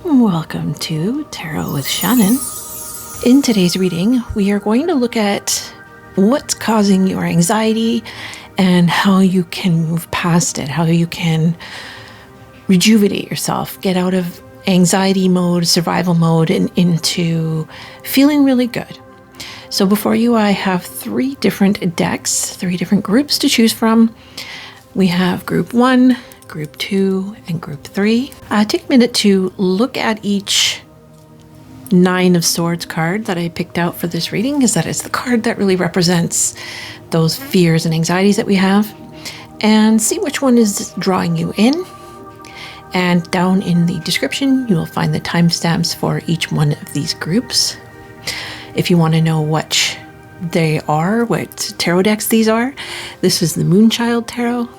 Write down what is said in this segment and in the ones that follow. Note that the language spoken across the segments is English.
Welcome to Tarot with Shannon. In today's reading, we are going to look at what's causing your anxiety and how you can move past it, how you can rejuvenate yourself, get out of anxiety mode, survival mode, and into feeling really good. So before you, I have 3 different decks, 3 different groups to choose from. We have group 1, group 2, and group 3. Take a minute to look at each 9 of Swords card that I picked out for this reading, because that is the card that really represents those fears and anxieties that we have, and see which one is drawing you in. And down in the description, you will find the timestamps for each one of these groups. If you want to know which they are, what tarot decks these are, this is the Moonchild Tarot,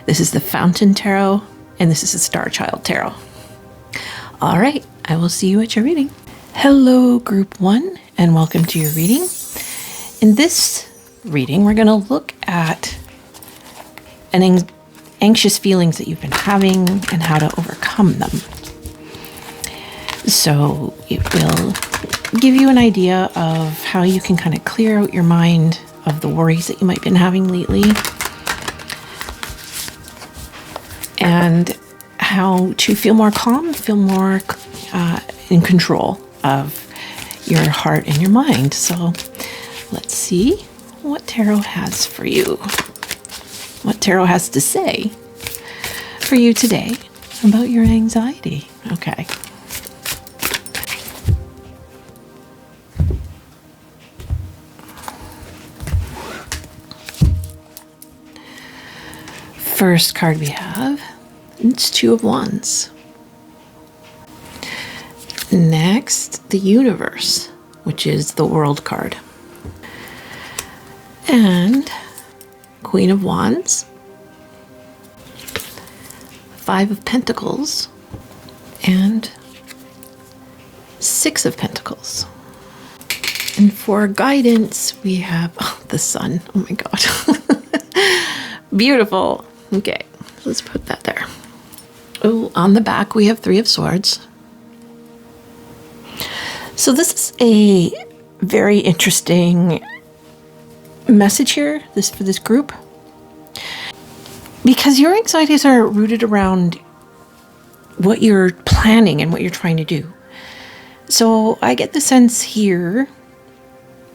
this is the Fountain Tarot, and this is the Starchild Tarot. All right, I will see you at your reading. Hello, Group 1, and welcome to your reading. In this reading, we're going to look at anxious feelings that you've been having and how to overcome them. So it will give you an idea of how you can kind of clear out your mind of the worries that you might have been having lately, and how to feel more calm, feel more in control of your heart and your mind. So let's see what tarot has for you, what tarot has to say for you today about your anxiety. Okay. First card we have, it's 2 of Wands. Next, the Universe, which is the World card. And Queen of Wands, 5 of Pentacles, and 6 of Pentacles. And for guidance, we have the Sun. Oh my God. Beautiful. Okay, let's put that there. Oh, on the back, we have 3 of Swords. So this is a very interesting message here, for this group, because your anxieties are rooted around what you're planning and what you're trying to do. So I get the sense here,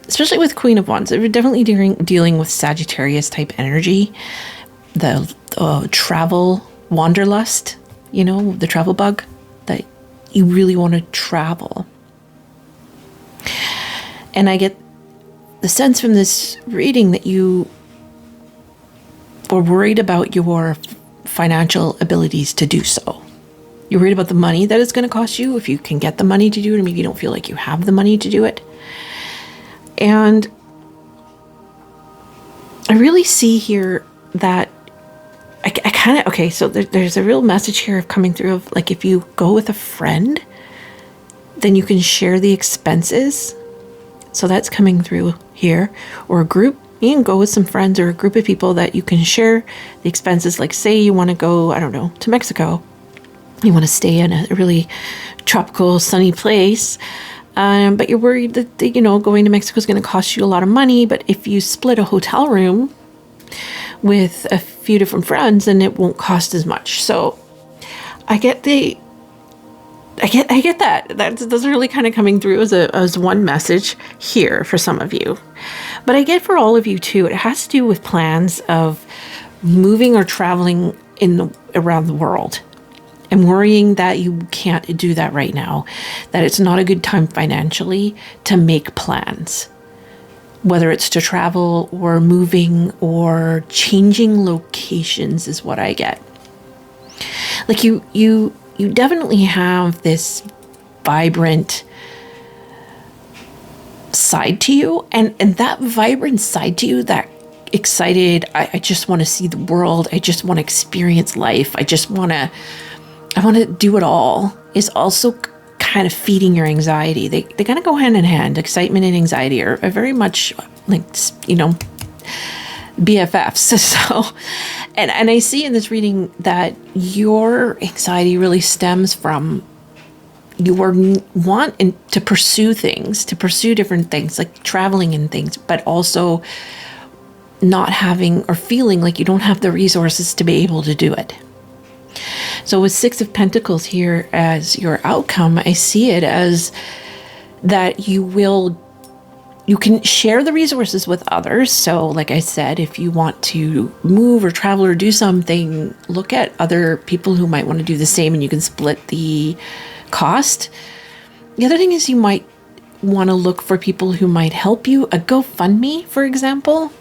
especially with Queen of Wands, they're definitely dealing with Sagittarius type energy, the travel wanderlust, you know, the travel bug, that you really want to travel. And I get the sense from this reading that you are worried about your financial abilities to do so. You're worried about the money that it's going to cost you, if you can get the money to do it, or maybe you don't feel like you have the money to do it. And I really see here that I kind of, okay, so there's a real message here of coming through of, like, if you go with a friend, then you can share the expenses. So that's coming through here. Or a group, you can go with some friends or a group of people that you can share the expenses. Like, say you want to go, I don't know, to Mexico. You want to stay in a really tropical, sunny place. But you're worried that, you know, going to Mexico is going to cost you a lot of money. But if you split a hotel room with a few different friends, then it won't cost as much. So I get that. That's really kind of coming through as one message here for some of you. But I get for all of you too, it has to do with plans of moving or traveling around the world, and worrying that you can't do that right now, that it's not a good time financially to make plans, whether it's to travel or moving or changing locations is what I get. Like you definitely have this vibrant side to you, and that vibrant side to you, that excited, I just want to see the world, I just want to experience life, I want to do it all, is also kind of feeding your anxiety. They kind of go hand in hand. Excitement and anxiety are very much like, you know, BFFs. So, and I see in this reading that your anxiety really stems from want to pursue things, to pursue different things, like traveling and things, but also not having or feeling like you don't have the resources to be able to do it. So with Six of Pentacles here as your outcome, I see it as that you can share the resources with others. So like I said, if you want to move or travel or do something, look at other people who might want to do the same, and you can split the cost. The other thing is you might want to look for people who might help you. A GoFundMe, for example,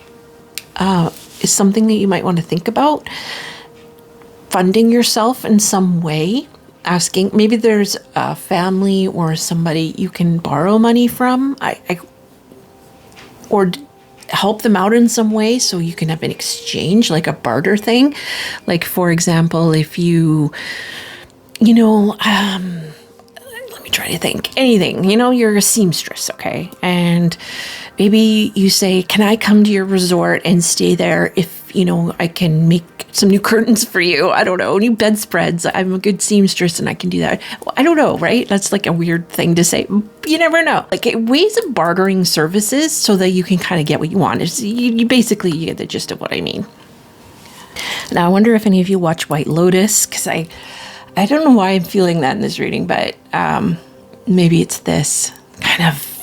is something that you might want to think about. Funding yourself in some way, asking, maybe there's a family or somebody you can borrow money from, or help them out in some way so you can have an exchange, like a barter thing. Like, for example, if let me try to think. Anything, you're a seamstress, okay? And maybe you say, can I come to your resort and stay there if, I can make some new curtains for you? I don't know, new bedspreads. I'm a good seamstress and I can do that. Well, I don't know, right? That's like a weird thing to say. You never know. Like ways of bartering services so that you can kind of get what you want. You basically, you get the gist of what I mean. Now, I wonder if any of you watch White Lotus, because I don't know why I'm feeling that in this reading, but maybe it's this kind of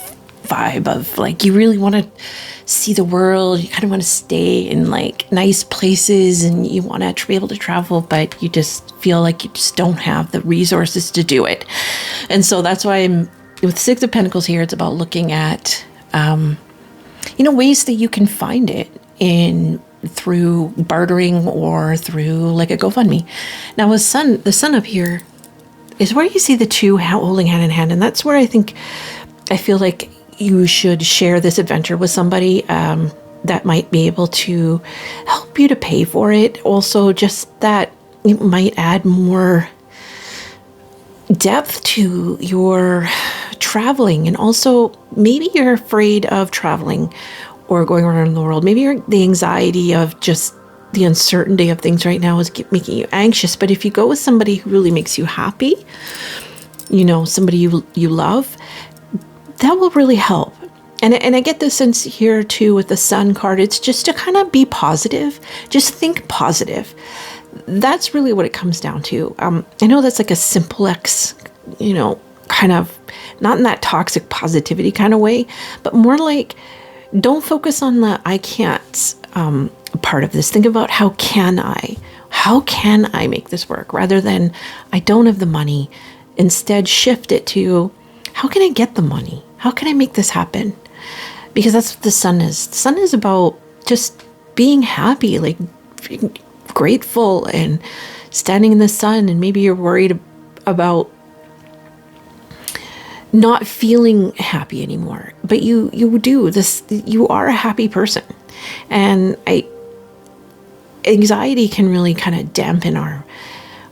vibe of like, you really want to see the world, you kind of want to stay in like nice places, and you want to be able to travel, but you just feel like you just don't have the resources to do it. And so that's why I'm with Six of Pentacles here. It's about looking at ways that you can find it through bartering or through like a GoFundMe. Now with the sun up here is where you see the two holding hand in hand, and that's where I feel like you should share this adventure with somebody that might be able to help you to pay for it. Also, just that it might add more depth to your traveling. And also, maybe you're afraid of traveling or going around the world. Maybe the anxiety of just the uncertainty of things right now is making you anxious. But if you go with somebody who really makes you happy, somebody you love, that will really help. And I get the sense here too with the Sun card, it's just to kind of be positive. Just think positive. That's really what it comes down to. I know that's like a simplex, kind of not in that toxic positivity kind of way, but more like, don't focus on the I can't part of this. Think about how can I make this work, rather than I don't have the money. Instead, shift it to how can I get the money? How can I make this happen? Because that's what the sun is. The sun is about just being happy, like being grateful and standing in the sun. And maybe you're worried about not feeling happy anymore, but you do this. You are a happy person, and anxiety can really kind of dampen our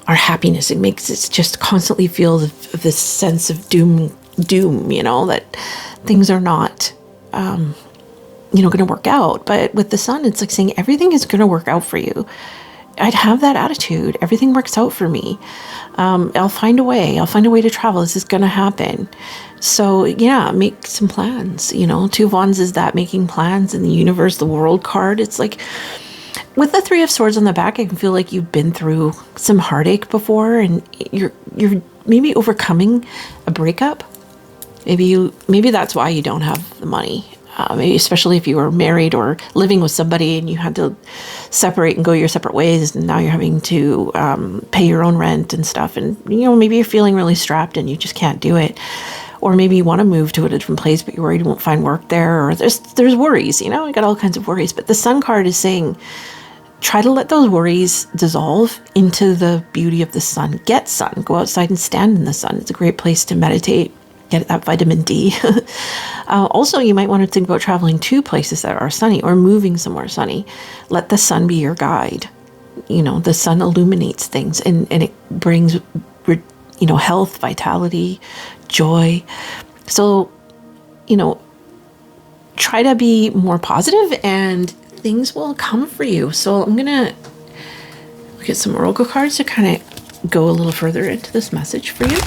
happiness. It makes us just constantly feel this sense of doom, that things are not, going to work out. But with the sun, it's like saying everything is going to work out for you. I'd have that attitude. Everything works out for me. I'll find a way. I'll find a way to travel. This is going to happen. So yeah, make some plans. Two of Wands is that, making plans in the universe, the World card. It's like, with the Three of Swords on the back, I can feel like you've been through some heartache before, and you're maybe overcoming a breakup. Maybe that's why you don't have the money. Maybe especially if you were married or living with somebody and you had to separate and go your separate ways, and now you're having to pay your own rent and stuff. And maybe you're feeling really strapped and you just can't do it. Or maybe you want to move to a different place, but you're worried you won't find work there. Or there's worries. You got all kinds of worries. But the Sun card is saying, try to let those worries dissolve into the beauty of the sun. Get sun. Go outside and stand in the sun. It's a great place to meditate. Get that vitamin D. Also, you might want to think about traveling to places that are sunny or moving somewhere sunny. Let the sun be your guide. The sun illuminates things, and it brings, health, vitality, joy. So, try to be more positive and things will come for you. So I'm going to look at some oracle cards to kind of go a little further into this message for you.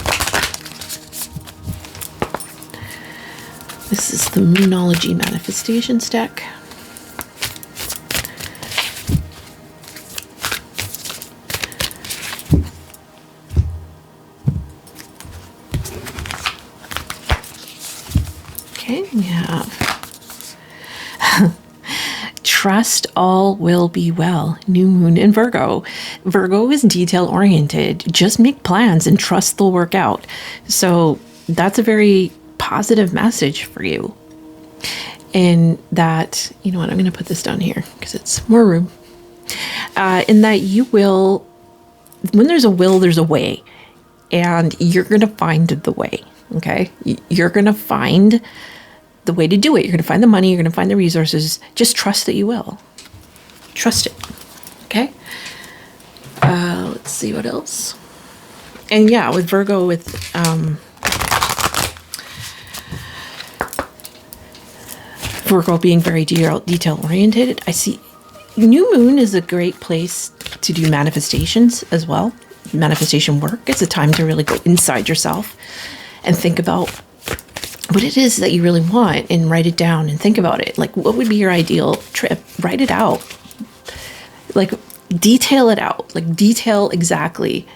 This is the Moonology Manifestations deck. Okay, we have trust all will be well. New moon in Virgo. Virgo is detail oriented. Just make plans and trust they'll work out. So that's a very positive message for you. In that, you know what, I'm going to put this down here because it's more room. In that you will, when there's a will, there's a way. And you're going to find the way. Okay? You're going to find the way to do it. You're going to find the money. You're going to find the resources. Just trust that you will. Trust it. Okay? Let's see what else. And yeah, with Virgo, with Virgo being very detail oriented, I see new moon is a great place to do manifestations as well. Manifestation work. It's a time to really go inside yourself and think about what it is that you really want and write it down and think about it. Like, what would be your ideal trip? Write it out. Like, detail it out. Like, detail exactly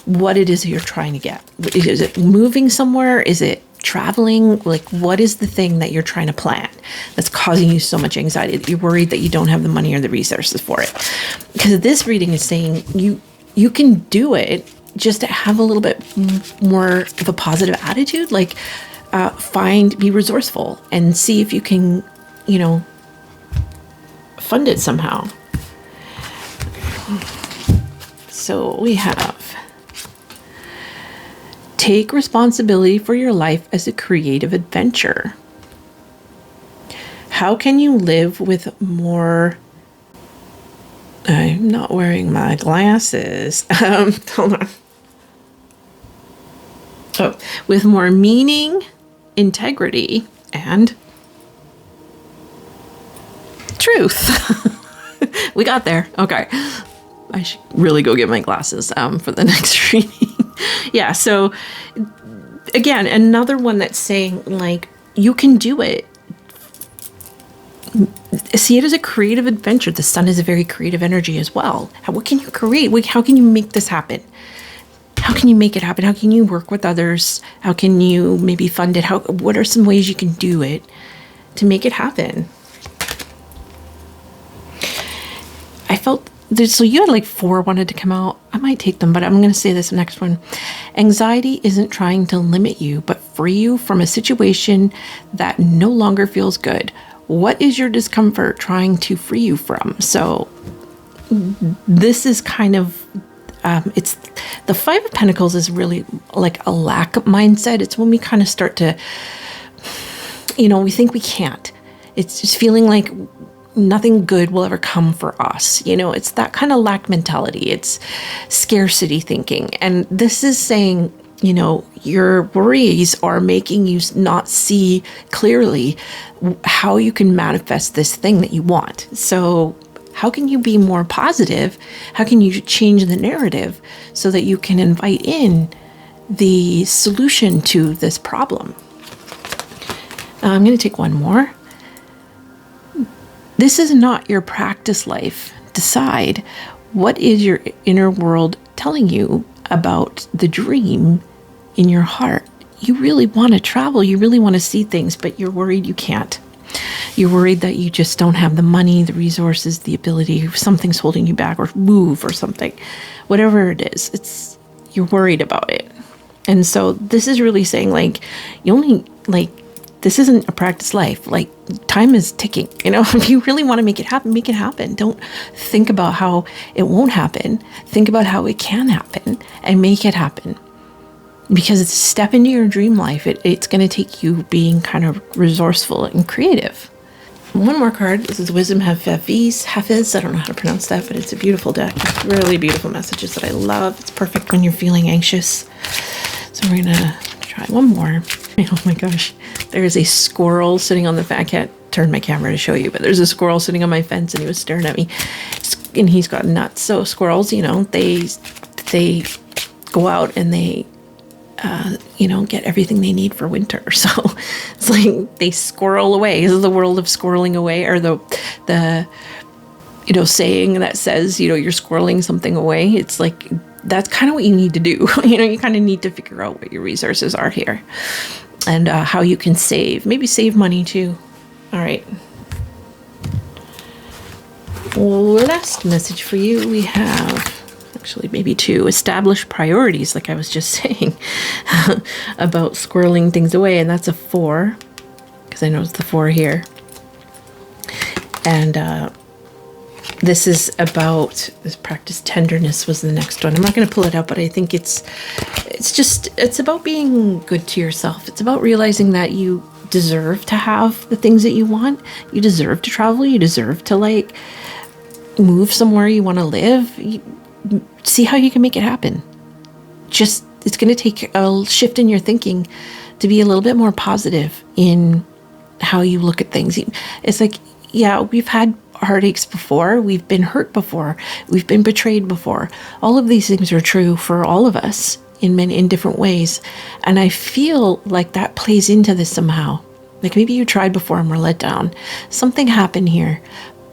what it is you're trying to get. Is it moving somewhere? Is it traveling? Like, what is the thing that you're trying to plan that's causing you so much anxiety that you're worried that you don't have the money or the resources for it? Because this reading is saying you can do it, just to have a little bit more of a positive attitude. Like, be resourceful and see if you can, you know, fund it somehow. So we have, take responsibility for your life as a creative adventure. How can you live with more, I'm not wearing my glasses. Hold on. Oh, with more meaning, integrity, and truth. We got there. Okay. I should really go get my glasses for the next reading. Yeah, so again, another one that's saying, like, you can do it. See it as a creative adventure. The sun is a very creative energy as well. What can you create? How can you make this happen? How can you make it happen? How can you work with others? How can you maybe fund it? What are some ways you can do it to make it happen? I felt, so you had like 4 wanted to come out. I might take them, but I'm going to say this next one. Anxiety isn't trying to limit you, but free you from a situation that no longer feels good. What is your discomfort trying to free you from? So this is kind of, it's the 5 of Pentacles is really like a lack mindset. It's when we kind of start to, you know, we think we can't. It's just feeling like nothing good will ever come for us. You know, it's that kind of lack mentality. It's scarcity thinking. And this is saying, you know, your worries are making you not see clearly how you can manifest this thing that you want. So how can you be more positive? How can you change the narrative so that you can invite in the solution to this problem? I'm going to take one more. This is not your practice life. Decide, what is your inner world telling you about the dream in your heart? You really want to travel. You really want to see things, but you're worried you can't. You're worried that you just don't have the money, the resources, the ability, something's holding you back, or move or something. Whatever it is, you're worried about it. And so this is really saying, like, you only, like, this isn't a practice life. Like, time is ticking. You know, if you really want to make it happen, make it happen. Don't think about how it won't happen. Think about how it can happen and make it happen. Because it's a step into your dream life. It's going to take you being kind of resourceful and creative. One more card. This is Wisdom Hafiz. I don't know how to pronounce that, but it's a beautiful deck. It's really beautiful messages that I love. It's perfect when you're feeling anxious. So we're going to try one more. Oh my gosh. There is a squirrel sitting on the fence. I can't turn my camera to show you, but there's a squirrel sitting on my fence and he was staring at me. And he's got nuts. So squirrels, you know, they go out and they get everything they need for winter. So it's like they squirrel away. This is the world of squirreling away, or the saying that says, you're squirreling something away. It's like, that's kind of what you need to do. You kind of need to figure out what your resources are here and how you can save. Maybe save money too. All right. Last message for you, we have actually maybe two. Establish priorities, like I was just saying about squirreling things away, and that's a 4 because I know it's the 4 here. And this is about this practice tenderness was the next one. I'm not going to pull it out, but I think it's about being good to yourself. It's about realizing that you deserve to have the things that you want. You deserve to travel. You deserve to move somewhere you want to live. See how you can make it happen. It's going to take a shift in your thinking to be a little bit more positive in how you look at things. It's like, yeah, we've had heartaches before. We've been hurt before. We've been betrayed before. All of these things are true for all of us in different ways. And I feel like that plays into this somehow. Like maybe you tried before and were let down. Something happened here,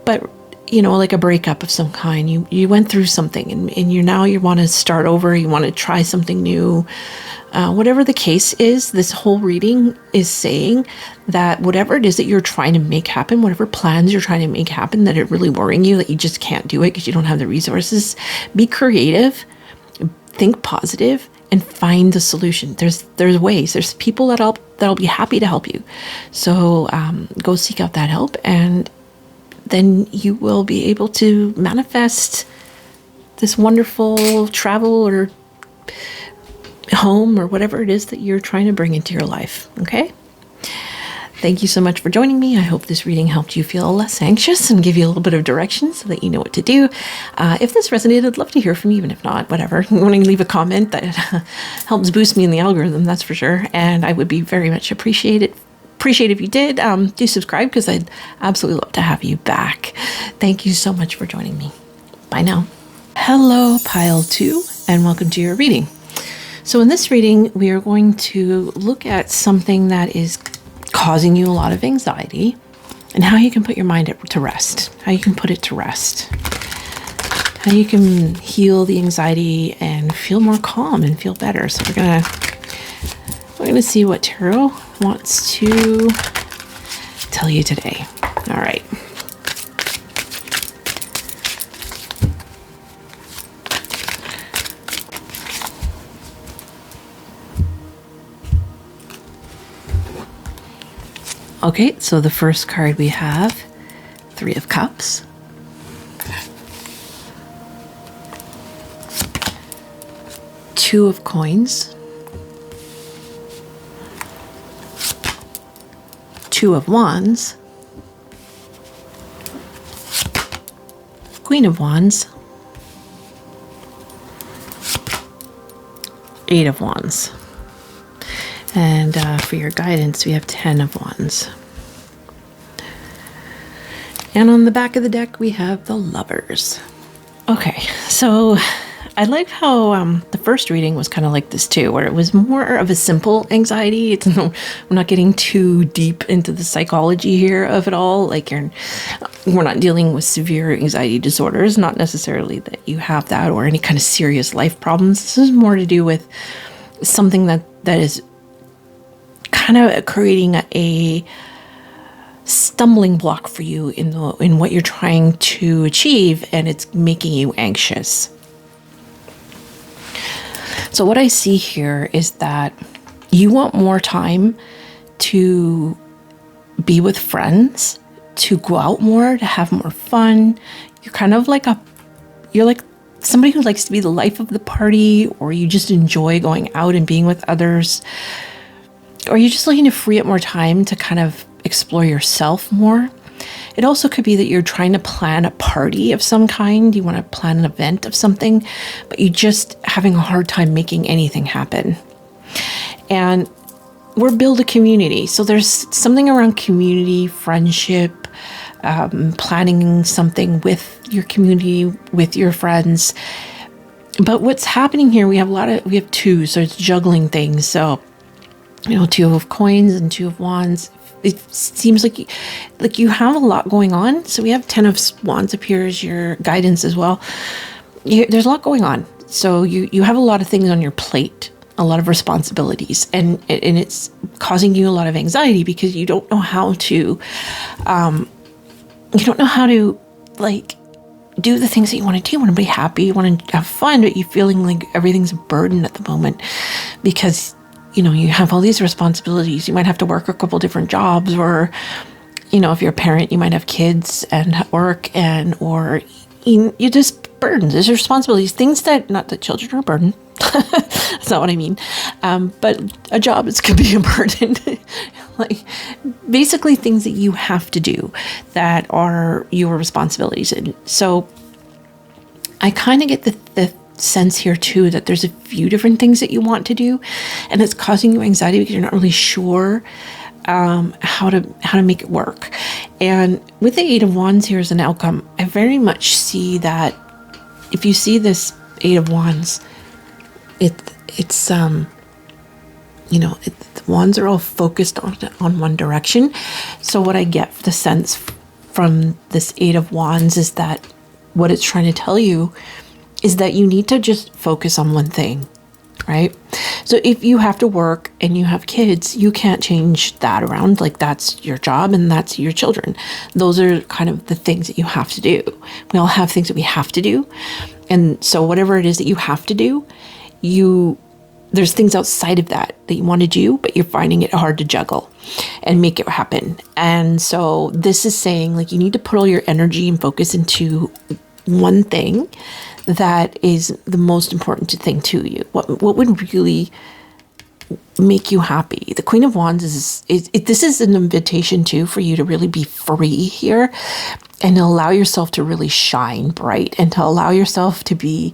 but like a breakup of some kind. You went through something and you want to start over. You want to try something new. Whatever the case is, this whole reading is saying that whatever it is that you're trying to make happen, whatever plans you're trying to make happen that are really worrying you, that you just can't do it because you don't have the resources, be creative, think positive, and find the solution. There's ways. There's people that'll be happy to help you. So go seek out that help, and then you will be able to manifest this wonderful travel or home or whatever it is that you're trying to bring into your life. Okay? Thank you so much for joining me. I hope this reading helped you feel less anxious and give you a little bit of direction so that you know what to do. If this resonated, I'd love to hear from you, even if not, whatever. You want to leave a comment that helps boost me in the algorithm, that's for sure. And I would be very much appreciate if you did. Do subscribe because I'd absolutely love to have you back. Thank you so much for joining me. Bye now. Hello, Pile 2, and welcome to your reading. So in this reading, we are going to look at something that is causing you a lot of anxiety and how you can put your mind to rest, how you can put it to rest, how you can heal the anxiety and feel more calm and feel better. So we're gonna see what tarot wants to tell you today. All right. Okay, so the first card we have, 3 of Cups. Two of Coins. 2 of Wands. Queen of Wands. 8 of Wands. And for your guidance, we have 10 of Wands. And on the back of the deck, we have the Lovers. Okay, so I like how the first reading was kind of like this too, where it was more of a simple anxiety. We're not getting too deep into the psychology here of it all. We're not dealing with severe anxiety disorders, not necessarily that you have that or any kind of serious life problems. This is more to do with something that is kind of creating a stumbling block for you in what you're trying to achieve, and it's making you anxious. So what I see here is that you want more time to be with friends, to go out more, to have more fun. You're kind of you're like somebody who likes to be the life of the party, or you just enjoy going out and being with others, or you're just looking to free up more time to kind of explore yourself more. It also could be that you're trying to plan a party of some kind. You want to plan an event of something, but you're just having a hard time making anything happen. And we're build a community. So there's something around community, friendship, planning something with your community, with your friends, But what's happening here, we have two, so it's juggling things. So, two of coins and two of wands. It seems like you have a lot going on. So we have 10 of wands up here as your guidance as well. There's a lot going on. So you have a lot of things on your plate, a lot of responsibilities, and it's causing you a lot of anxiety because you don't know how to, like do the things that you want to do. You want to be happy, you want to have fun, but you're feeling like everything's a burden at the moment because, you have all these responsibilities. You might have to work a couple different jobs, or, if you're a parent, you might have kids and work, or you just burdens. There's responsibilities, things that, not that children are a burden. That's not what I mean. But a job could be a burden. Like basically things that you have to do that are your responsibilities. And so I kind of get the sense here too that there's a few different things that you want to do, and it's causing you anxiety because you're not really sure how to make it work. And with the Eight of Wands here as an outcome, I very much see that if you see this Eight of Wands, the wands are all focused on one direction. So what I get the sense from this Eight of Wands is that what it's trying to tell you is that you need to just focus on one thing, right? So if you have to work and you have kids, you can't change that around. Like that's your job and that's your children. Those are kind of the things that you have to do. We all have things that we have to do. And so whatever it is that you have to do, there's things outside of that you want to do, but you're finding it hard to juggle and make it happen. And so this is saying like you need to put all your energy and focus into one thing that is the most important thing to you. What would really make you happy? The Queen of Wands this is an invitation too for you to really be free here and to allow yourself to really shine bright and to allow yourself to be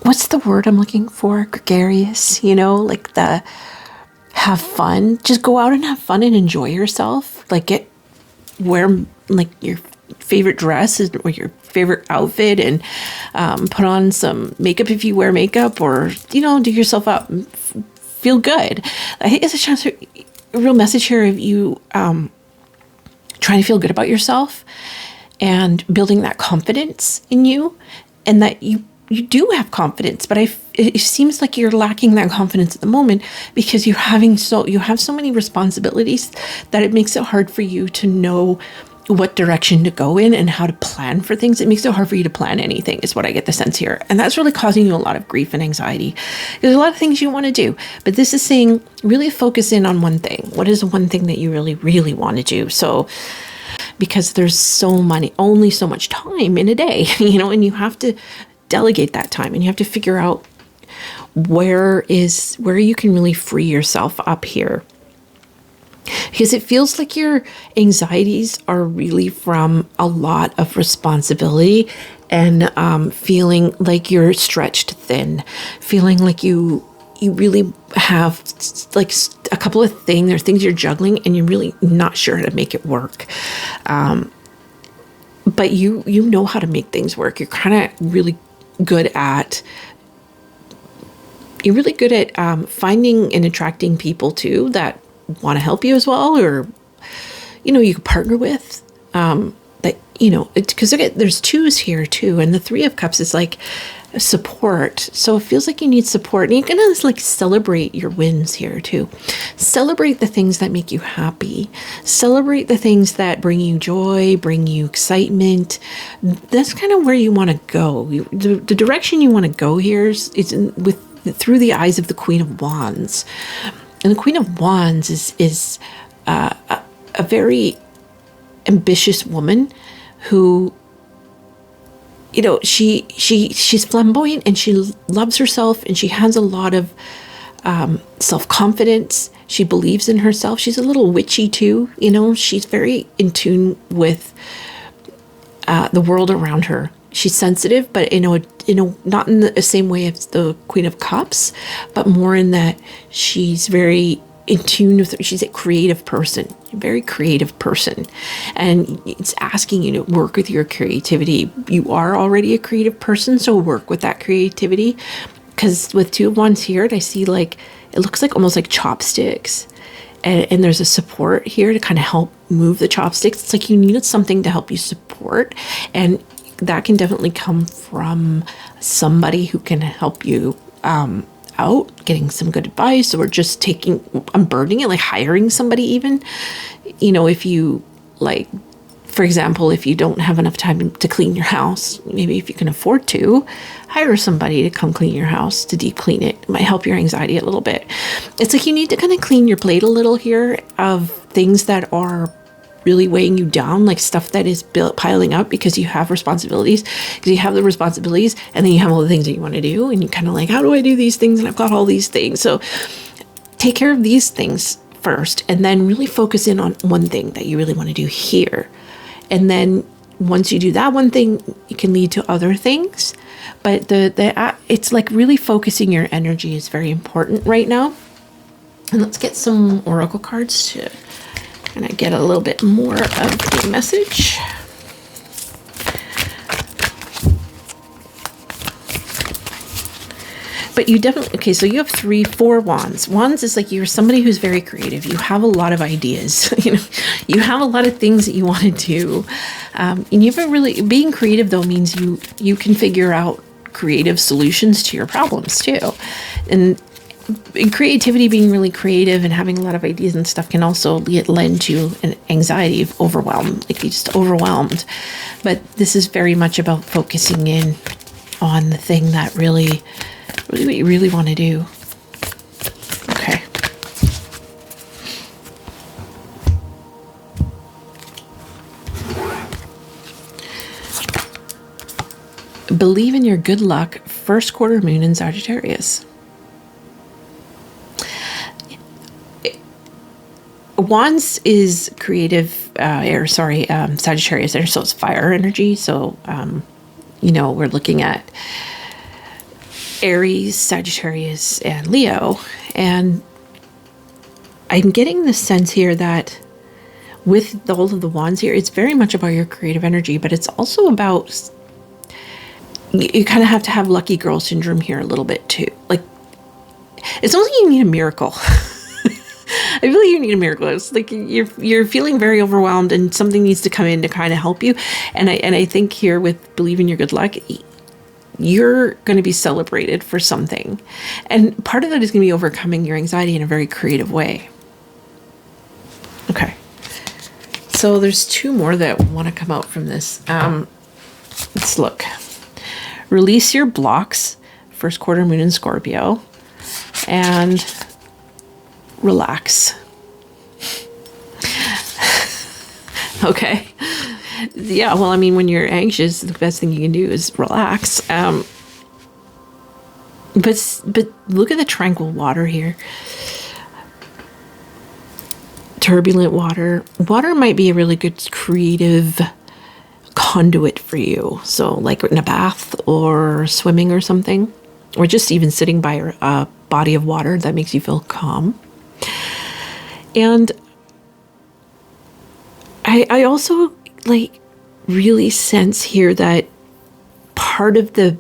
what's the word I'm looking for? Gregarious, like have fun. Just go out and have fun and enjoy yourself. Like wear like your favorite dress or your favorite outfit and put on some makeup if you wear makeup, or, do yourself up. Feel good. I think it's a real message here of you trying to feel good about yourself and building that confidence in you, and that you do have confidence, but it seems like you're lacking that confidence at the moment because you have so many responsibilities that it makes it hard for you to know what direction to go in and how to plan for things. It makes it hard for you to plan anything, is what I get the sense here. And that's really causing you a lot of grief and anxiety. There's a lot of things you want to do, but this is saying really focus in on one thing. What is one thing that you really, really want to do? So, because there's only so much time in a day, and you have to delegate that time, and you have to figure out where you can really free yourself up here. Because it feels like your anxieties are really from a lot of responsibility and feeling like you're stretched thin, feeling like you really have like a couple of things or things you're juggling and you're really not sure how to make it work. But you know how to make things work. You're kind of really good at finding and attracting people too that want to help you as well, or you can partner with that because there's twos here too, and the Three of Cups is like support. So it feels like you need support, and you can just like celebrate your wins here too. Celebrate the things that make you happy. Celebrate the things that bring you joy, bring you excitement. That's kind of where you want to go. The direction you want to go here is through the eyes of the Queen of Wands. And the Queen of Wands is a very ambitious woman who, she's flamboyant and she loves herself and she has a lot of self-confidence. She believes in herself. She's a little witchy too. She's very in tune with the world around her. She's sensitive, but not in the same way as the Queen of Cups, but more in that she's very in tune with, she's a creative person, a very creative person. And it's asking you to work with your creativity. You are already a creative person, so work with that creativity. Because with 2 of Wands here, I see like, it looks like almost like chopsticks. And there's a support here to kind of help move the chopsticks. It's like you needed something to help you support. And that can definitely come from somebody who can help you out, getting some good advice, or just unburdening it, like hiring somebody even. You know, if you like, for example, if you don't have enough time to clean your house, maybe if you can afford to, hire somebody to come clean your house, to deep clean it. It might help your anxiety a little bit. It's like you need to kind of clean your plate a little here of things that are really weighing you down, like stuff that is piling up because you have responsibilities, because you have the responsibilities and then you have all the things that you want to do, and you're kind of like, how do I do these things? And I've got all these things. So take care of these things first, and then really focus in on one thing that you really want to do here. And then once you do that one thing, it can lead to other things. But it's like really focusing your energy is very important right now. And let's get some oracle cards to kind of get a little bit more of the message. But you definitely, okay, so you have 4 wands. Wands is like you're somebody who's very creative. You have a lot of ideas. You have a lot of things that you want to do. And you haven't really, being creative though means you can figure out creative solutions to your problems too. And creativity, being really creative and having a lot of ideas and stuff, can also lend to an anxiety of overwhelm, like you're just overwhelmed. But this is very much about focusing in on the thing that really what you really want to do. Okay. Believe in your good luck, first quarter moon in Sagittarius. Wands is creative, Sagittarius there, so it's fire energy. So, we're looking at Aries, Sagittarius, and Leo. And I'm getting the sense here that with all of the wands here, it's very much about your creative energy, but it's also about, you kind of have to have lucky girl syndrome here a little bit too. Like, it's almost like you need a miracle. I feel like you need a miracle. It's like you're feeling very overwhelmed and something needs to come in to kind of help you. And I think here with Believe in Your Good Luck, you're going to be celebrated for something. And part of that is going to be overcoming your anxiety in a very creative way. Okay. So there's 2 more that want to come out from this. Let's look. Release your blocks, first quarter moon in Scorpio, and relax. Okay. Yeah, well, I mean, when you're anxious, the best thing you can do is relax. But look at the tranquil water here. Turbulent water. Water might be a really good creative conduit for you. So like in a bath or swimming or something, or just even sitting by a body of water that makes you feel calm. And I also like really sense here that part of the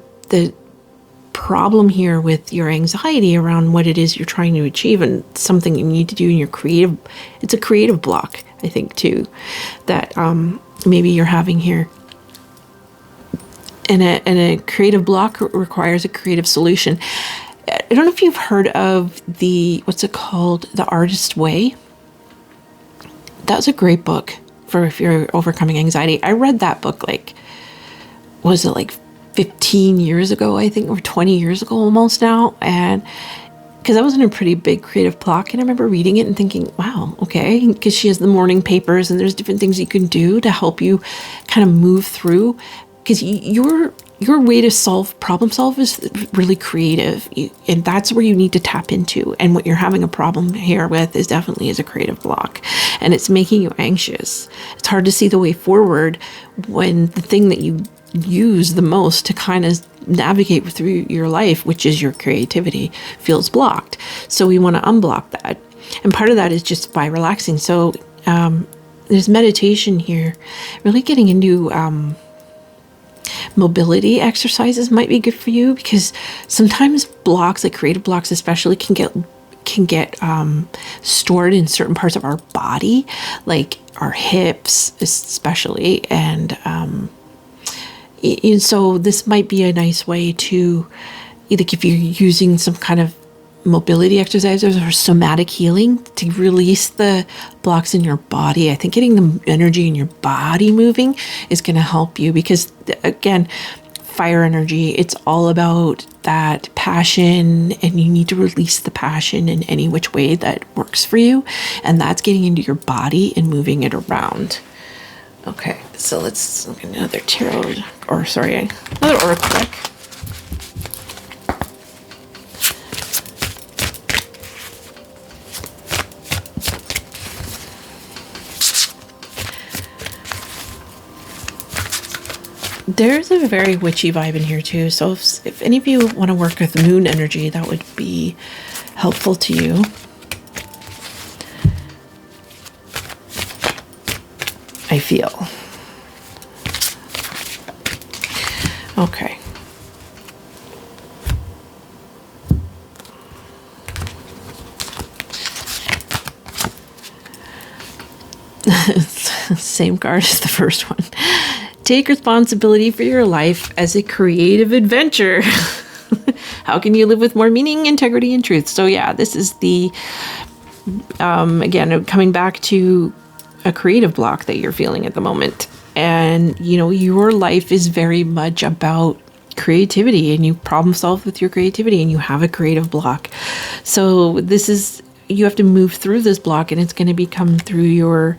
problem here with your anxiety around what it is you're trying to achieve and something you need to do in your creative, it's a creative block, I think too, that maybe you're having here. And a creative block requires a creative solution. I don't know if you've heard of what's it called? The Artist's Way. That's a great book for if you're overcoming anxiety. I read that book was it like 15 years ago, I think, or 20 years ago almost now. And because I was in a pretty big creative block, and I remember reading it and thinking, wow, okay, because she has the morning papers and there's different things you can do to help you kind of move through. Because your way to problem solve is really creative, and that's where you need to tap into. And what you're having a problem here with is definitely a creative block, and it's making you anxious. It's hard to see the way forward when the thing that you use the most to kind of navigate through your life, which is your creativity, feels blocked. So we want to unblock that. And part of that is just by relaxing. So there's meditation here, really getting into mobility exercises might be good for you, because sometimes blocks, like creative blocks especially, can get stored in certain parts of our body, like our hips especially. And so this might be a nice way to, like if you're using some kind of mobility exercises or somatic healing to release the blocks in your body. I think getting the energy in your body moving is going to help you, because again, fire energy, it's all about that passion, and you need to release the passion in any which way that works for you. And that's getting into your body and moving it around. Okay, so let's look at another another oracle deck. There's a very witchy vibe in here too. So if any of you want to work with moon energy, that would be helpful to you. I feel. Okay. Same card as the first one. Take responsibility for your life as a creative adventure. How can you live with more meaning, integrity, and truth? So yeah, this is the, again, coming back to a creative block that you're feeling at the moment. And, your life is very much about creativity, and you problem solve with your creativity, and you have a creative block. So you have to move through this block, and it's going to come through your,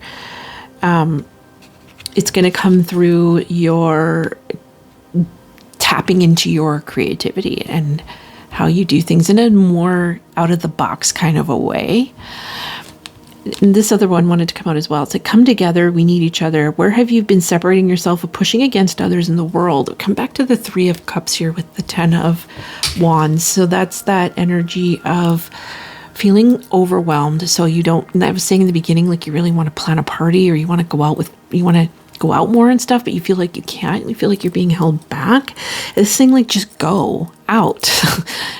tapping into your creativity and how you do things in a more out of the box kind of a way. And this other one wanted to come out as well. It's like, come together, we need each other. Where have you been separating yourself or pushing against others in the world? Come back to the 3 of Cups here with the 10 of Wands. So that's that energy of feeling overwhelmed. So you don't, and I was saying in the beginning, like you really want to plan a party, or you want to go out more and stuff, but you feel like you can't. You feel like you're being held back. This thing, like, just go out.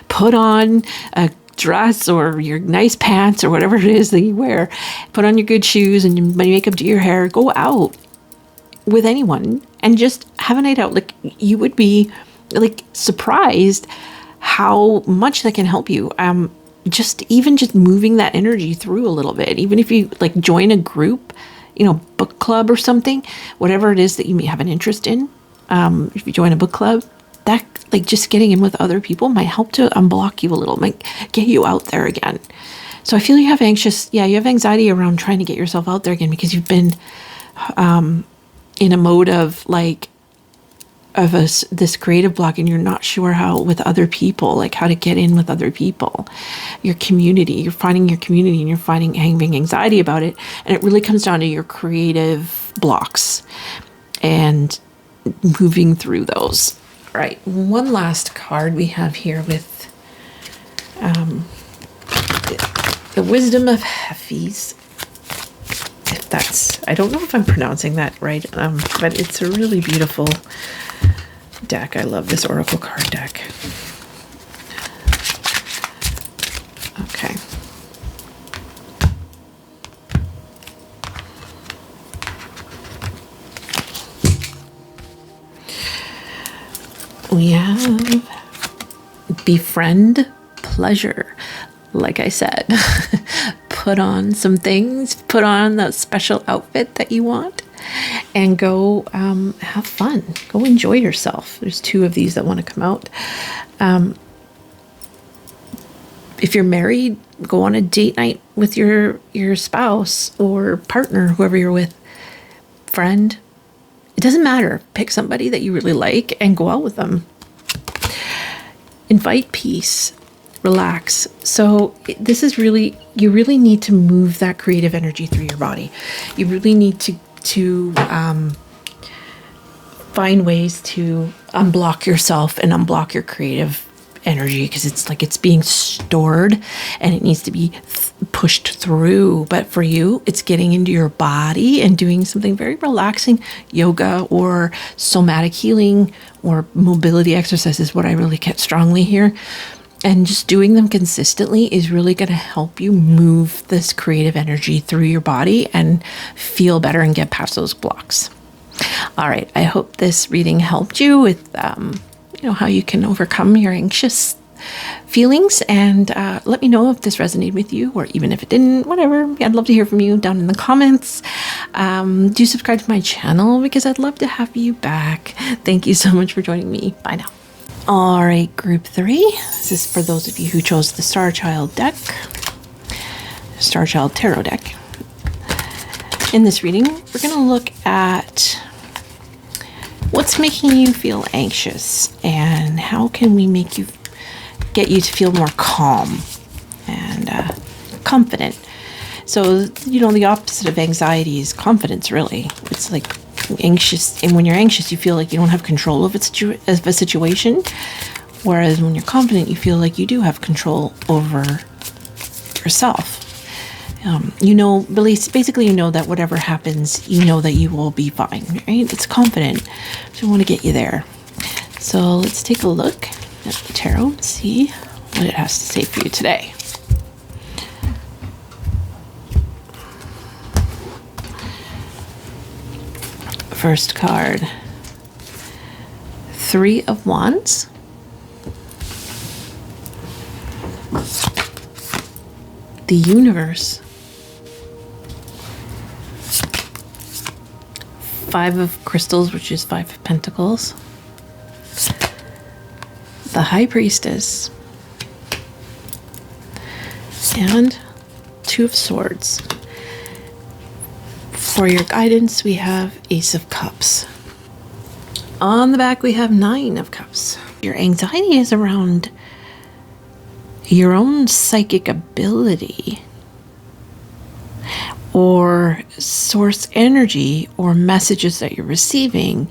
Put on a dress or your nice pants or whatever it is that you wear. Put on your good shoes and your makeup, do your hair. Go out with anyone and just have a night out. Like, you would be like surprised how much that can help you. Just moving that energy through a little bit. Even if you like join a group, book club or something, whatever it is that you may have an interest in. If you join a book club, that like just getting in with other people might help to unblock you a little, might get you out there again. So I feel you have anxiety around trying to get yourself out there again, because you've been in a mode of this creative block, and you're not sure how with other people, like how to get in with other people, your community. You're finding your community, and you're having anxiety about it, and it really comes down to your creative blocks and moving through those. All right, one last card we have here with the Wisdom of Hephies. If that's, I don't know if I'm pronouncing that right, but it's a really beautiful deck. I love this oracle card deck. Okay. We have befriend pleasure. Like I said, put on some things, put on that special outfit that you want, and go have fun. Go enjoy yourself. There's 2 of these that want to come out. If you're married, go on a date night with your spouse or partner, whoever you're with, friend. It doesn't matter. Pick somebody that you really like and go out with them. Invite peace. Relax. So this is really, you really need to move that creative energy through your body. You really need to find ways to unblock yourself and unblock your creative energy, because it's like it's being stored and it needs to be pushed through. But for you, it's getting into your body and doing something very relaxing. Yoga or somatic healing or mobility exercises, what I really get strongly here. And just doing them consistently is really going to help you move this creative energy through your body and feel better and get past those blocks. All right. I hope this reading helped you with, how you can overcome your anxious feelings, and let me know if this resonated with you, or even if it didn't, whatever. I'd love to hear from you down in the comments. Do subscribe to my channel because I'd love to have you back. Thank you so much for joining me. Bye now. All right, group 3. This is for those of you who chose the Starchild deck, Starchild Tarot deck. In this reading, we're going to look at what's making you feel anxious and how can we get you to feel more calm and confident. So, the opposite of anxiety is confidence, really. It's like anxious, and when you're anxious, you feel like you don't have control of a situation, whereas when you're confident, you feel like you do have control over yourself. Basically, that whatever happens, that you will be fine, right? It's confident. So I want to get you there. So let's take a look at the tarot and see what it has to say for you today. First card, 3 of Wands. The Universe. 5 of Crystals, which is 5 of Pentacles. The High Priestess. And 2 of Swords. For your guidance, we have Ace of Cups. On the back, we have 9 of Cups. Your anxiety is around your own psychic ability or source energy or messages that you're receiving,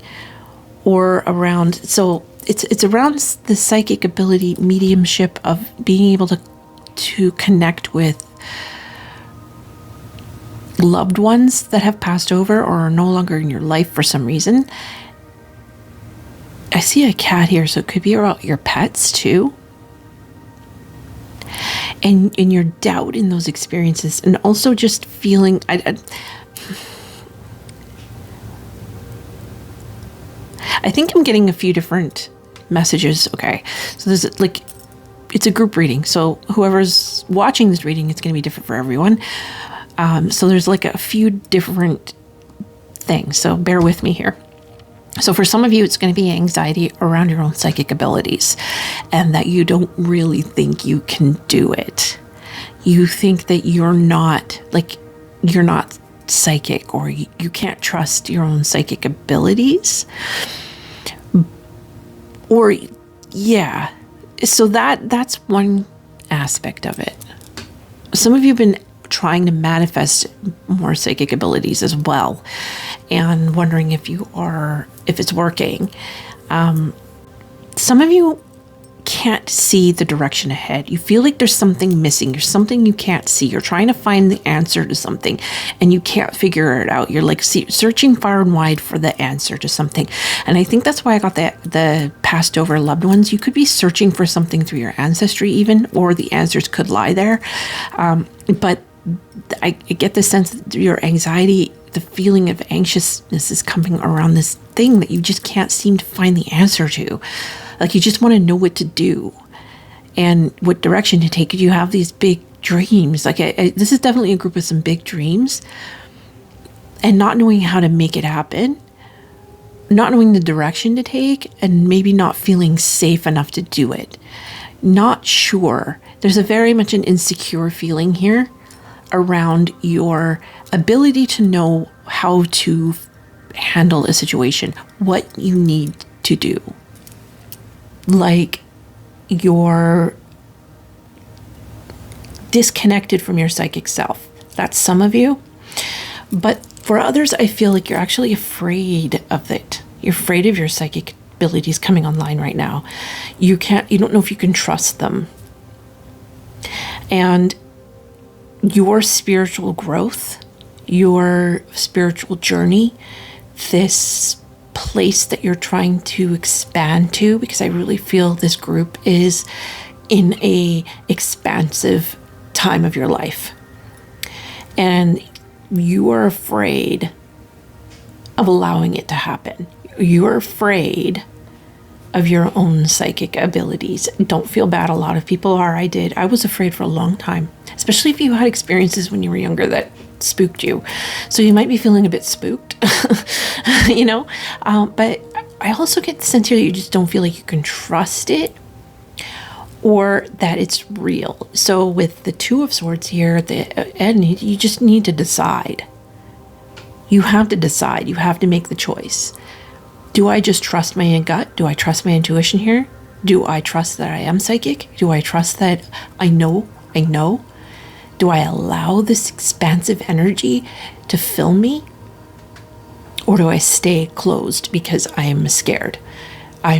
or around, so it's around the psychic ability, mediumship of being able to connect with loved ones that have passed over or are no longer in your life for some reason. I see a cat here, so it could be about your pets too. And in your doubt in those experiences, and also just feeling, I think I'm getting a few different messages. Okay, so there's it's a group reading, so whoever's watching this reading, it's going to be different for everyone. So there's a few different things, so bear with me here. So for some of you, it's going to be anxiety around your own psychic abilities and that you don't really think you can do it. You think that you're not psychic, or you can't trust your own psychic abilities. Or, yeah. So that's one aspect of it. Some of you have been trying to manifest more psychic abilities as well, and wondering if it's working. Some of you can't see the direction ahead. You feel like there's something missing. There's something you can't see. You're trying to find the answer to something and you can't figure it out. You're searching far and wide for the answer to something. And I think that's why I got the passed over loved ones. You could be searching for something through your ancestry even, or the answers could lie there. But I get the sense that your anxiety, the feeling of anxiousness, is coming around this thing that you just can't seem to find the answer to. You just want to know what to do and what direction to take. You have these big dreams. This is definitely a group with some big dreams, and not knowing how to make it happen, not knowing the direction to take, and maybe not feeling safe enough to do it. Not sure. There's a very much an insecure feeling here around your ability to know how to handle a situation, what you need to do. You're disconnected from your psychic self. That's some of you. But for others, I feel like you're actually afraid of it. You're afraid of your psychic abilities coming online right now. You don't know if you can trust them. And your spiritual growth, your spiritual journey, this place that you're trying to expand to, because I really feel this group is in a expansive time of your life. And you are afraid of allowing it to happen. You're afraid of your own psychic abilities. Don't feel bad. A lot of people are. I did. I was afraid for a long time, especially if you had experiences when you were younger that spooked you. So you might be feeling a bit spooked, you know? But I also get the sense here that you just don't feel like you can trust it or that it's real. So with the Two of Swords here at the end, you just need to decide. You have to decide. You have to make the choice. Do I just trust my gut? Do I trust my intuition here? Do I trust that I am psychic? Do I trust that I know? Do I allow this expansive energy to fill me? Or do I stay closed because I am scared? I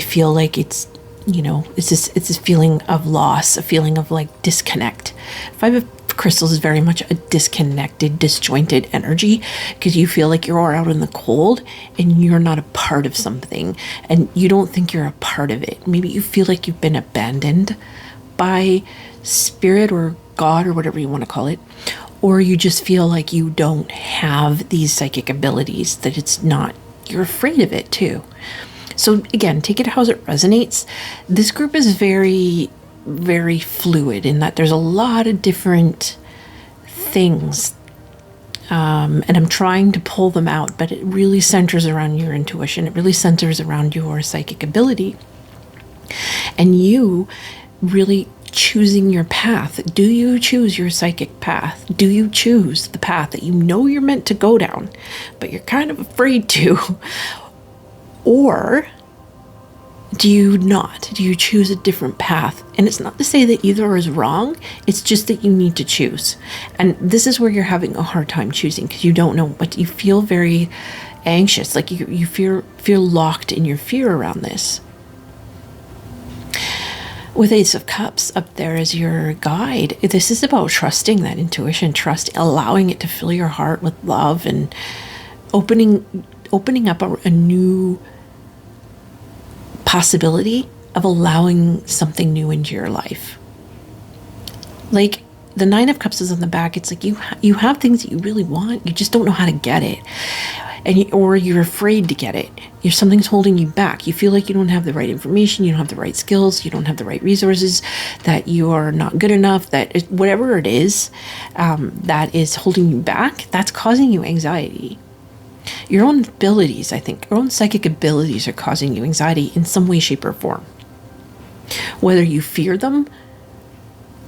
feel like it's, you know, it's this feeling of loss, a feeling of like disconnect. Five of Crystals is very much a disconnected, disjointed energy, because you feel like you're out in the cold and you're not a part of something and you don't think you're a part of it. Maybe you feel like you've been abandoned by spirit or God or whatever you want to call it, or you just feel like you don't have these psychic abilities, that it's not, you're afraid of it too. So again, take it how it resonates. This group is very fluid in that there's a lot of different things, and I'm trying to pull them out, but it really centers around your intuition. It really centers around your psychic ability and you really choosing your path. Do you choose your psychic path? Do you choose the path that you know you're meant to go down, but you're kind of afraid to? Or do you not? Do you choose a different path? And it's not to say that either is wrong. It's just that you need to choose. And this is where you're having a hard time choosing, because you don't know, but you feel very anxious. Like you feel locked in your fear around this. With Ace of Cups up there as your guide, this is about trusting that intuition, allowing it to fill your heart with love and opening up a new possibility of allowing something new into your life. Like the Nine of Cups is on the back. It's like you have things that you really want. You just don't know how to get it. Or you're afraid to get it. Something's holding you back. You feel like you don't have the right information. You don't have the right skills. You don't have the right resources, that you are not good enough, whatever it is that is holding you back, that's causing you anxiety. Your own abilities, I think, your own psychic abilities are causing you anxiety in some way, shape, or form. Whether you fear them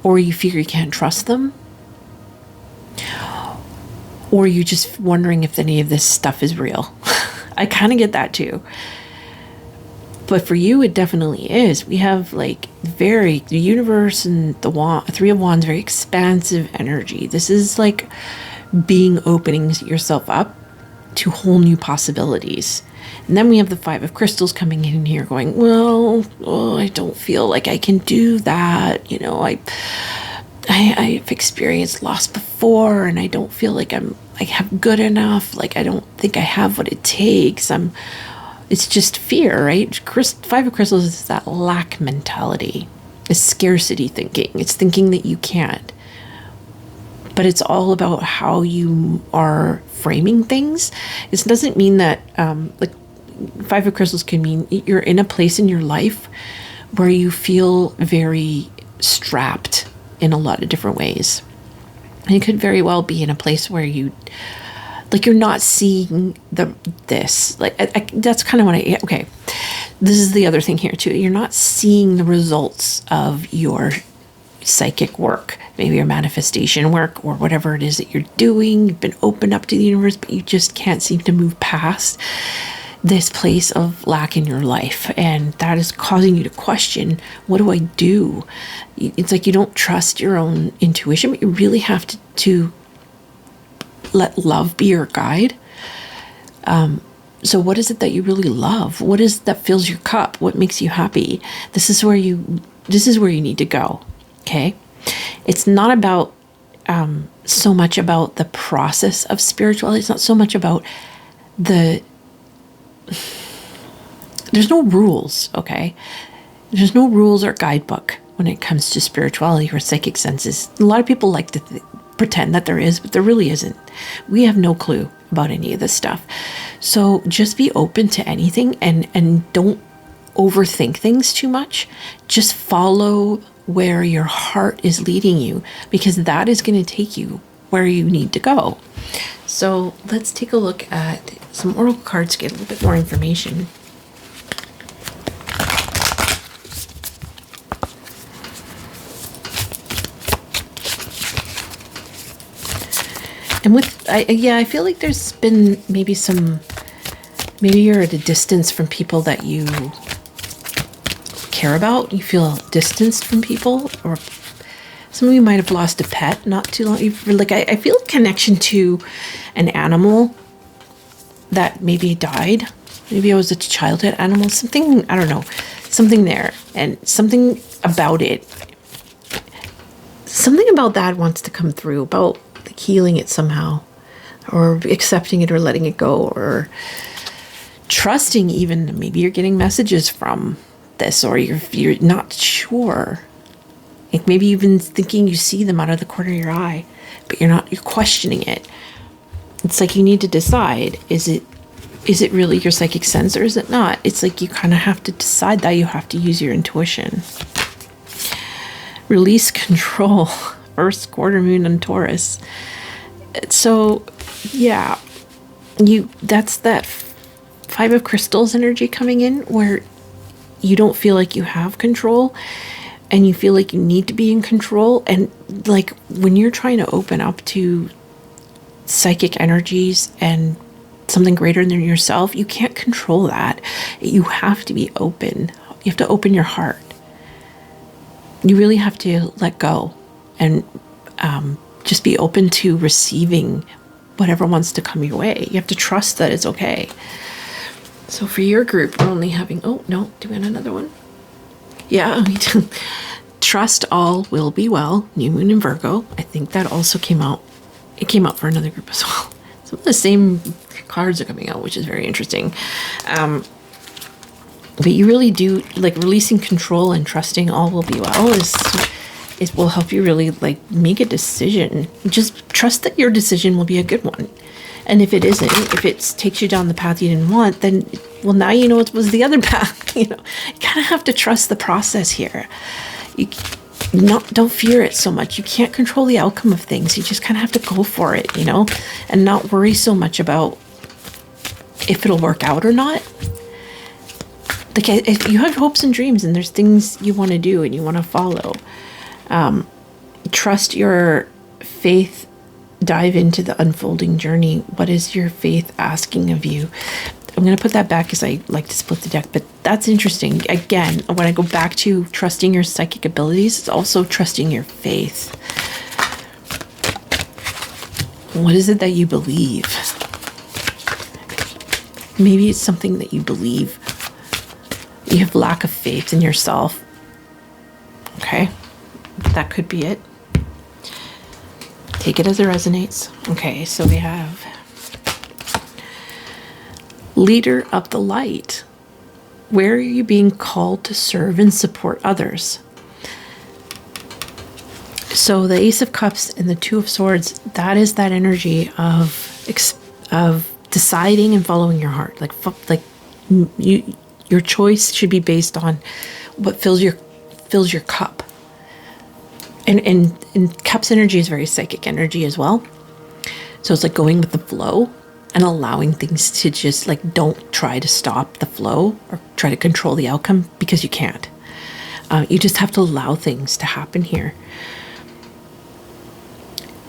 or you fear you can't trust them, or you're just wondering if any of this stuff is real. I kind of get that too. But for you, it definitely is. We have like the universe and the Three of Wands, very expansive energy. This is like opening yourself up to whole new possibilities. And then we have the Five of Crystals coming in here going, well, I don't feel like I can do that. You know, I've experienced loss before and I don't feel like I have good enough. Like, I don't think I have what it takes. It's just fear, right? Five of Crystals is that lack mentality. It's scarcity thinking. It's thinking that you can't. But it's all about how you are framing things. It doesn't mean that, like, Five of Crystals can mean you're in a place in your life where you feel very strapped in a lot of different ways. And you could very well be in a place where you're not seeing this. Like, that's kind of what okay. This is the other thing here too. You're not seeing the results of your psychic work, maybe your manifestation work or whatever it is that you're doing. You've been opened up to the universe, but you just can't seem to move past this place of lack in your life. And that is causing you to question, what do I do? It's like you don't trust your own intuition, but you really have to let love be your guide. So what is it that you really love? What is that fills your cup? What makes you happy? This is where you need to go. Okay. It's not about so much about the process of spirituality. It's not so much about there's no rules, okay? There's no rules or guidebook when it comes to spirituality or psychic senses. A lot of people like to pretend that there is, but there really isn't. We have no clue about any of this stuff. So just be open to anything and don't overthink things too much. Just follow where your heart is leading you, because that is going to take you where you need to go. So let's take a look at some oracle cards to get a little bit more information. And I feel like there's been maybe you're at a distance from people that you care about. You feel distanced from people, or some of you might have lost a pet not too long. I feel a connection to an animal that maybe died. Maybe it was a childhood animal, something, I don't know, something there, and something about it. Something about that wants to come through, about healing it somehow, or accepting it, or letting it go, or trusting. Even maybe you're getting messages from this, or you're not sure. Like maybe you've been thinking you see them out of the corner of your eye, but you're questioning it. It's like you need to decide, is it really your psychic sense, or is it not? It's like you kind of have to decide that. You have to use your intuition. Release control. First quarter moon on Taurus. So yeah, that's that 5 of crystals energy coming in, where you don't feel like you have control, and you feel like you need to be in control. And like when you're trying to open up to psychic energies and something greater than yourself, you can't control that. You have to be open. You have to open your heart. You really have to let go and just be open to receiving whatever wants to come your way. You have to trust that it's okay. So for your group, we're only having, oh no, do we have another one? Yeah, we do. Trust all will be well, new moon in Virgo. I think that also came out. It came out for another group as well. Some of the same cards are coming out, which is very interesting. But you really do, like, releasing control and trusting all will be well it will help you really like make a decision. Just trust that your decision will be a good one. And if it isn't, if it takes you down the path you didn't want, then, well, now you know it was the other path. You kind of have to trust the process here. Don't fear it so much. You can't control the outcome of things. You just kind of have to go for it, and not worry so much about if it'll work out or not. Like, if you have hopes and dreams and there's things you want to do and you want to follow, trust your faith. Dive into the unfolding journey. What is your faith asking of you? I'm going to put that back because I like to split the deck, but that's interesting. Again, when I go back to trusting your psychic abilities, it's also trusting your faith. What is it that you believe? Maybe it's something that you believe. You have lack of faith in yourself. Okay, that could be it. Take it as it resonates. Okay, so we have leader of the light. Where are you being called to serve and support others? So the Ace of Cups and the Two of Swords, that is that energy of deciding and following your heart. Your choice should be based on what fills your cup. And Cups energy is very psychic energy as well. So it's like going with the flow and allowing things to just, like, don't try to stop the flow or try to control the outcome, because you can't. You just have to allow things to happen here.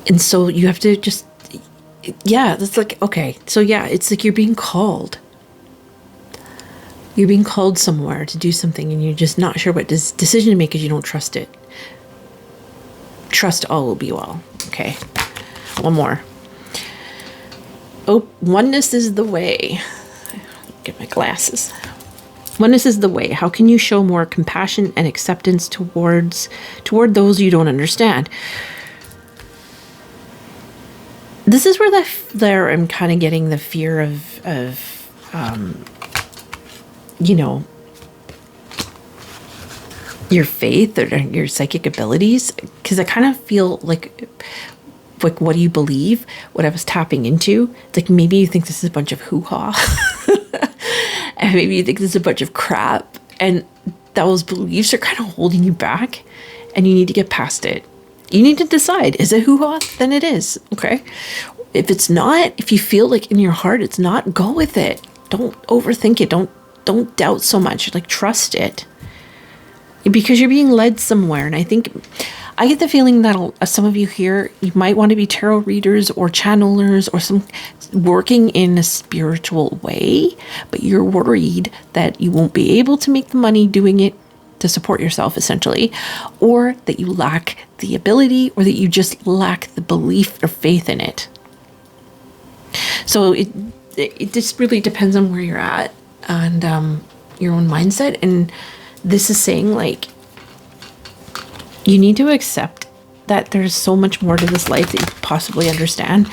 And so you have to just, it's like, okay. So yeah, it's like you're being called. You're being called somewhere to do something, and you're just not sure what decision to make because you don't trust it. Trust all will be well. Okay. One more. Oh, oneness is the way. Get my glasses. Oneness is the way. How can you show more compassion and acceptance toward those you don't understand? This is where there I'm kind of getting the fear of you know, your faith or your psychic abilities, because I kind of feel like what do you believe? What I was tapping into, it's like maybe you think this is a bunch of hoo-ha, and maybe you think this is a bunch of crap, and those beliefs are kind of holding you back, and you need to get past it. You need to decide, is it hoo-ha? Then it is, okay? If it's not, if you feel like in your heart it's not, go with it. Don't overthink it. Don't doubt so much. Like, trust it. Because you're being led somewhere. And I think, I get the feeling that some of you here, you might want to be tarot readers or channelers or some working in a spiritual way, but you're worried that you won't be able to make the money doing it to support yourself, essentially, or that you lack the ability, or that you just lack the belief or faith in it. So it just really depends on where you're at and your own mindset. And this is saying, like, you need to accept that there's so much more to this life that you could possibly understand,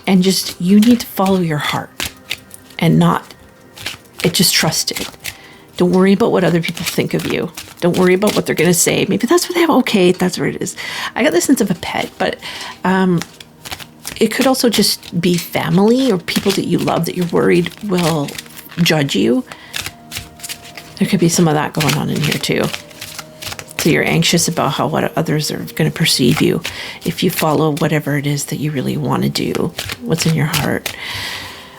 and just, you need to follow your heart and not, just trust it. Don't worry about what other people think of you. Don't worry about what they're going to say. Maybe that's what they have. Okay, that's where it is. I got the sense of a pet, but it could also just be family or people that you love that you're worried will judge you. There could be some of that going on in here too. So you're anxious about how what others are going to perceive you if you follow whatever it is that you really want to do, what's in your heart.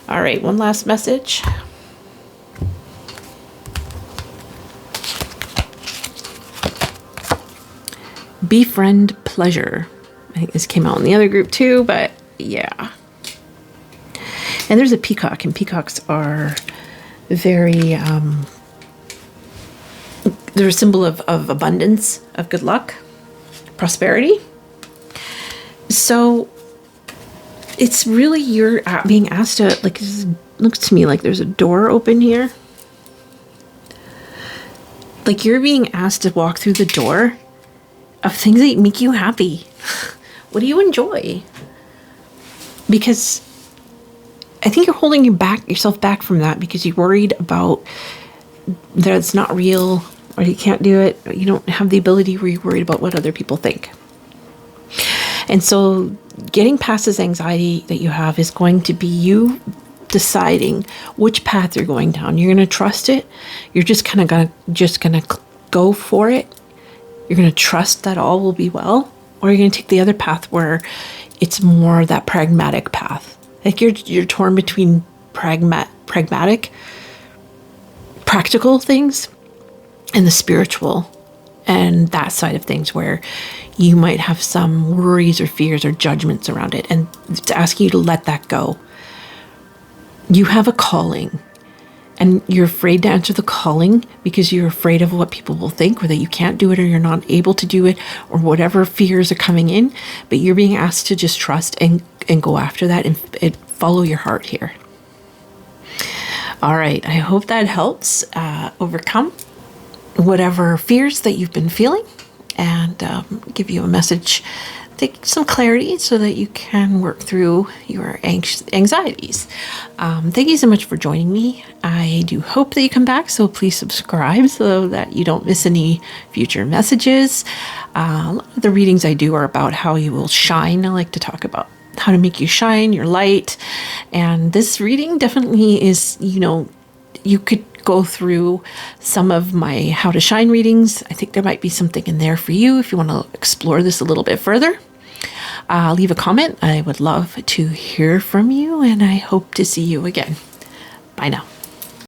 All right, one last message. Befriend pleasure. I think this came out in the other group too, but yeah. And there's a peacock, and peacocks are very, they're a symbol of abundance, of good luck, prosperity. So it's really, you're being asked to, like, it looks to me like there's a door open here. Like, you're being asked to walk through the door of things that make you happy. What do you enjoy? Because I think you're holding yourself back from that because you're worried about that it's not real, or you can't do it. You don't have the ability where you're worried about what other people think. And so getting past this anxiety that you have is going to be you deciding which path you're going down. You're going to trust it. You're just kind of gonna go for it. You're going to trust that all will be well, or you're going to take the other path where it's more that pragmatic path. Like, you're torn between pragmatic, practical things, and the spiritual and that side of things, where you might have some worries or fears or judgments around it, and it's asking you to let that go. You have a calling, and you're afraid to answer the calling because you're afraid of what people will think, or that you can't do it, or you're not able to do it, or whatever fears are coming in. But you're being asked to just trust and go after that and follow your heart here. All right, I hope that helps overcome whatever fears that you've been feeling, and give you a message, take some clarity so that you can work through your anxieties. Thank you so much for joining me. I do hope that you come back, so please subscribe so that you don't miss any future messages. A lot of the readings I do are about how you will shine. I like to talk about how to make you shine, your light. And this reading definitely is, you could go through some of my how to shine readings. I think there might be something in there for you if you want to explore this a little bit further. Leave a comment. I would love to hear from you, and I hope to see you again. Bye now.